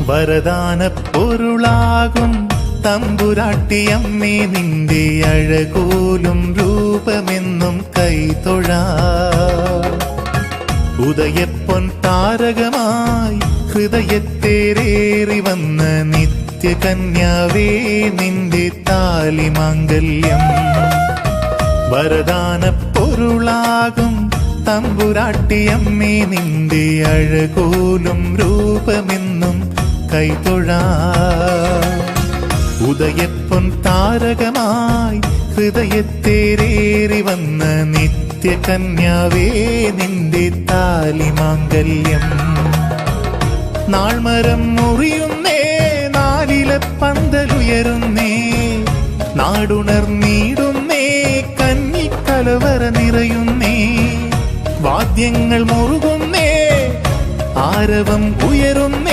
വരദാന പൊരുളാകും തമ്പുരാട്ടിയമ്മേ നിന്റെ അഴകോലും രൂപമെന്നും കൈതൊഴാ. ഉദയപ്പൊൻ താരകമായി ഹൃദയത്തേരേറി വന്ന നിത്യകന്യാവേ നിന്റെ താലിമാംഗല്യം. വരദാന പൊരുളാകും തമ്പുരാട്ടിയമ്മേ നിന്റെ അഴകോലും രൂപമെന്നും കൈതൊഴാ. ഉദയപ്പൊൻ താരകമായി ഹൃദയത്തേരേറി വന്ന നിത്യകന്യാവേ നിന്റെ താലിമാംഗല്യം. നാൾമരം മുറിയുന്നേ നാലിലെ പന്തലുയരുന്നേ, നാടുണർന്നീടുന്നേ കന്നിക്കലവറ നിറയുന്നേ. വാദ്യങ്ങൾ മുറുകുന്നേ ആരവം ഉയരുന്നേ,